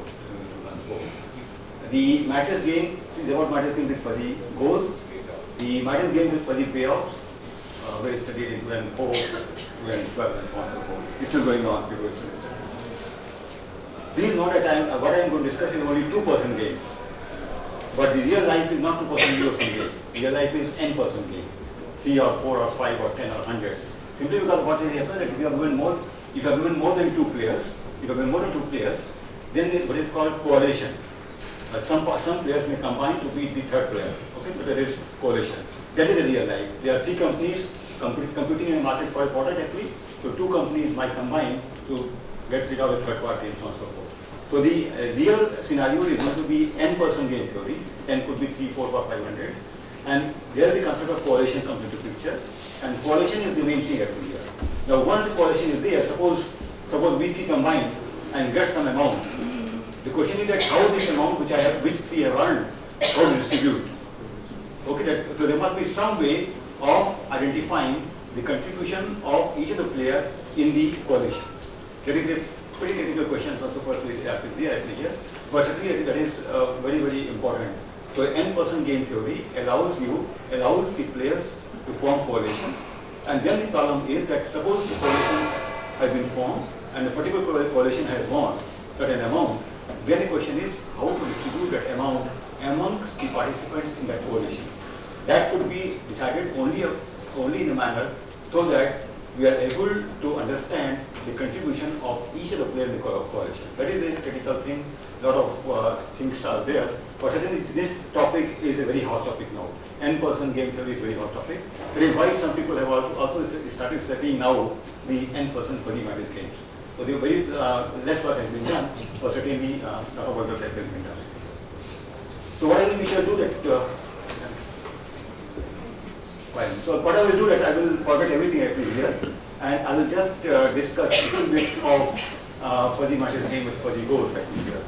The matrix game is about matrix game with fuzzy goals. The matrix game with fuzzy payoffs, where it's studied in 2004, 2012, and so on and so forth. It's still going on. People still Please note that what I am going to discuss is only 2% game. But the real life is not 2% 0% game. Real life is n% game. 3 or 4 or 5 or 10 or 100. Simply because what will happen is that if you are given more than two players, then what is called correlation. Some players may combine to beat the third player. Okay, so that is correlation. That is the real life. There are three companies competing in a market for a product actually. So two companies might combine to get rid of a third party and so on and so forth. So the real scenario is going to be n% game theory. N could be 3, 4, or 500. And there the concept of correlation comes into picture. And correlation is the main thing actually here. Now once the correlation is there, suppose we three combine and get some amount. The question is that how this amount which three have earned, how to distribute. Okay, so there must be some way of identifying the contribution of each of the player in the coalition. That is a pretty technical question, so first we have to clear here. But certainly that is very, very important. So n% game theory allows the players to form coalitions. And then the problem is that suppose the coalition has been formed and a particular coalition has won certain amount, then the question is how to distribute that amount amongst the participants in that coalition. That could be decided only in a manner so that we are able to understand the contribution of each of the players in the coalition. That is a critical thing. A lot of things are there. But certainly this topic is a very hot topic now. N% game theory is a very hot topic. That is why some people have also started studying now the n% fuzzy matrix games. So the very less work has been done, but certainly a lot of work has been done. So what I think we shall do that. Fine. So what I will do that I will forget everything actually here, and I will just discuss a little bit of fuzzy matrix game with fuzzy goals actually here.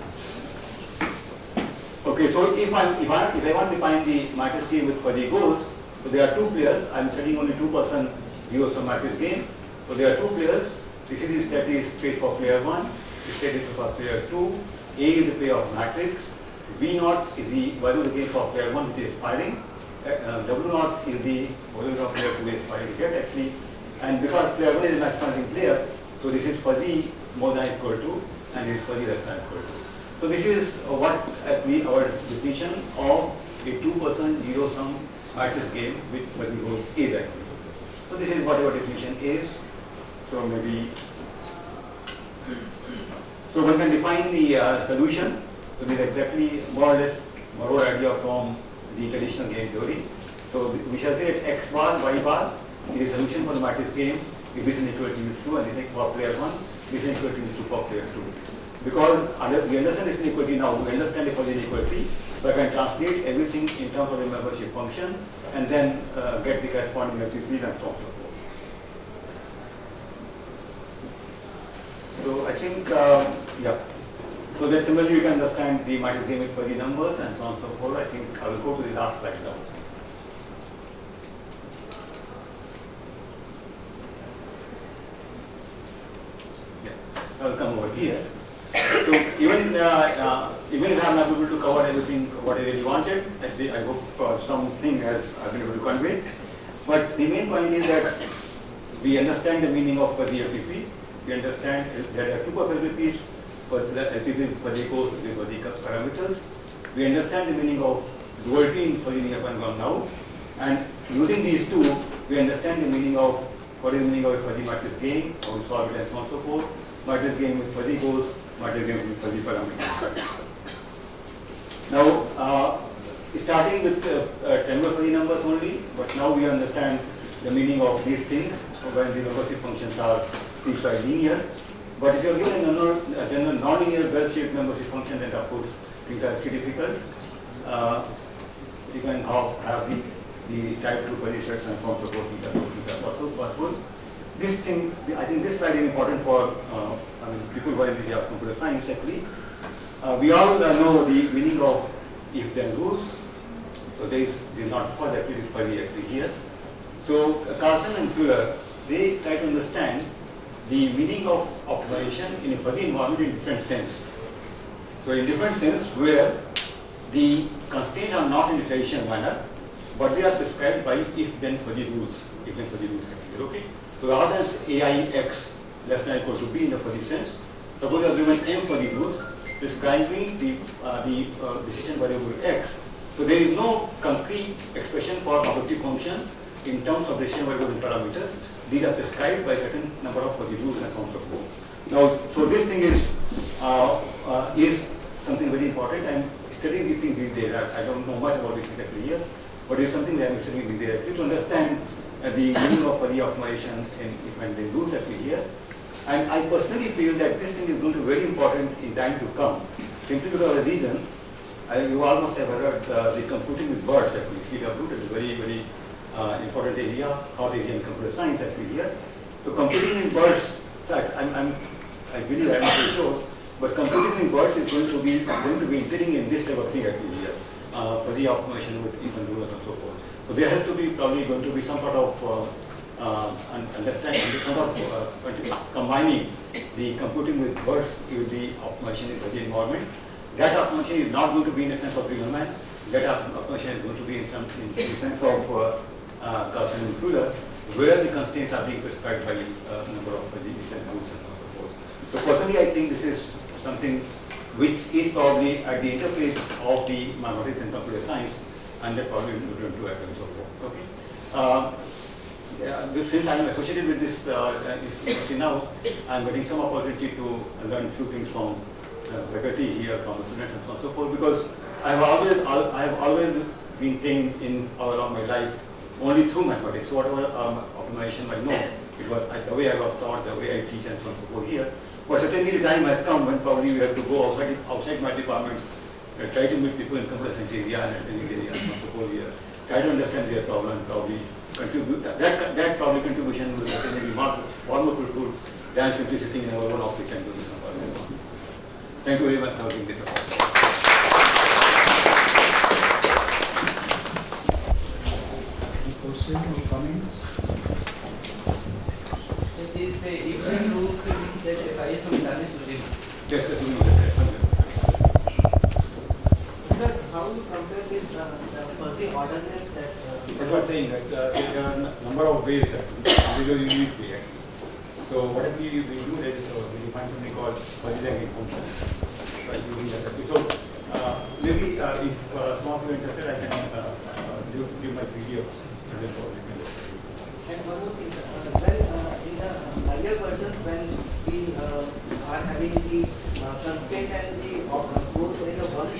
Okay, so if I want to define the matrix game with fuzzy goals, so there are two players. I am studying only 2% zero-sum matrix game. So there are two players. This is the static space for player 1. The static space for player 2. A is the pair of matrix. V0 is the value of the game for player 1, which is firing. W0 is the value of player 2 is firing get actually. And because player 1 is a maximizing player, so this is fuzzy more than equal to, and this is fuzzy less than equal to. So this is what actually our definition of a 2% zero-sum matrix game with fuzzy goals is actually. So this is what our definition is. So maybe, so one can define the solution. So this is exactly more or less borrowed idea from the traditional game theory. So we shall say that x bar, y bar is a solution for the matrix game if this inequality is true and this is for player 1. this inequality needs to populate too. Because we understand this inequality now, we understand the Fuzzy inequality, so I can translate everything in terms of the membership function and then get the corresponding FTPs and so on and so forth. So I think, yeah. So that similarly you can understand the matrix game with fuzzy numbers and so on and so forth. I think I will go to the last slide now. Yeah, I will come over here. So even if I am not able to cover everything what I really wanted, I hope something else I've been able to convey. But the main point is that we understand the meaning of fuzzy FTP. We understand there are two FTPs. For the FTP for the course with the parameters. We understand the meaning of duality in fuzzy linear polygon now, and using these two, we understand the meaning of what is the meaning of a fuzzy matrix game, how to solve it and so on and so forth. Matrix game with fuzzy goals, matrix game with fuzzy parameters. Now, starting with triangular fuzzy numbers only, but now we understand the meaning of these things when the membership functions are piecewise linear. But if you are given a general non-linear bell-shaped membership function, then of course things are still difficult. You can have the type 2 fuzzy sets and so on and so forth. These are possible. This thing, I think this slide is important for people who are in the area of computer science actually. We all know the meaning of if-then rules. So there is not further actually here. So Carlson and Fuller, they try to understand the meaning of optimization in a fuzzy environment in different sense. So in different sense where the constraints are not in the traditional manner, but they are prescribed by if-then fuzzy rules. If-then fuzzy rules actually, okay? So rather than AIX less than or equal to B in the fuzzy sense, suppose you are given M fuzzy rules prescribing the decision variable X. So there is no concrete expression for objective function in terms of decision variable parameters. These are prescribed by a certain number of fuzzy rules and so on and so forth. Now, so this thing is something very important. I'm studying these things these days. I don't know much about this exactly here, but it's something that I'm studying these days to understand the meaning of fuzzy optimization and the rules that we hear. And I personally feel that this thing is going to be very important in time to come, simply because of the reason. You all must have heard the computing with words that we see. CW is a very, very important area, hot area in computer science actually here. So computing in words, I believe I'm not very sure, but computing in words is going to be including in this type of thing actually here, fuzzy optimization with even rulers and so forth. So there has to be probably going to be some sort of understanding, some sort of combining the computing with words with the optimization in fuzzy environment. That optimization is not going to be in the sense of Riemann. That optimization is going to be in the sense of Carlson and Fuller, where the constraints are being prescribed by a number of fuzzy rules and so forth. So personally, I think this is something which is probably at the interface of the mathematics and computer science, and that probably will return to and so forth. Okay. Since I am associated with this university now, I am getting some opportunity to learn a few things from faculty here, from the students and so on and so forth, because I have always been trained in around my life only through mathematics. So whatever optimization I know, it was the way I was taught, the way I teach and so on and so forth here. But certainly the time has come when probably we have to go outside my department, try to meet people in computer science area and engineering area and so on and so forth here, try to understand their problem, probably contribute. That probably contribution will certainly be more fruitful than simply sitting in our own office and doing some work. Thank you very much for having this opportunity. Any questions, any comments? So this if-then rules means that कार्य संविधान सूचित. Just assuming that. Sir, how you compare this fuzzy orderness that? That's what I'm saying. That there are a number of ways actually. These are unique way actually. So what we do is we find something called fuzzy ranking function by using that. So maybe if some of you are interested, I can give my videos and then you can just study. And one more thing, sir. In the earlier versions, when we are having the constraint and the goals in the work,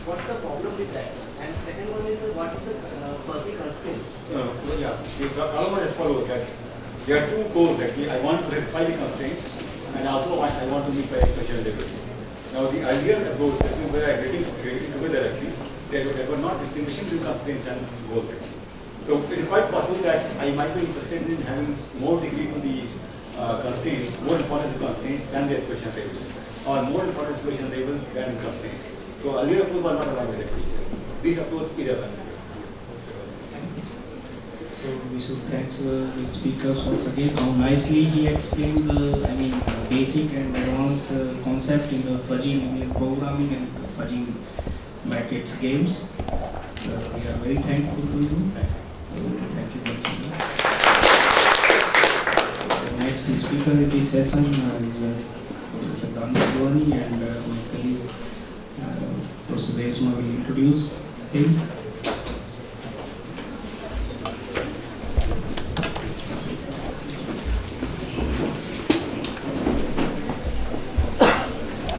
what's the problem with that? And second one is what is the fuzzy constraint? Yeah, the problem is as follows that there are two goals actually. I want to rectify the constraints and also I want to meet by question level. Now the earlier approach that we were getting together actually, they were not distinguishing between constraints and goals. So it is quite possible that I might be interested in having more degree to the constraints, more important to constraints than the equation table, or more important equation table than constraints. So earlier approach was not aligned with equation. This approach is aligned. So we should thank the speakers once again. How nicely he explained the, basic and advanced concept in the fuzzy linear programming and fuzzy matrix games. So we are very thankful to you. Thank you once again. The next speaker in this session is Professor Danesh Lwani, and my colleague Professor Resma will introduce him.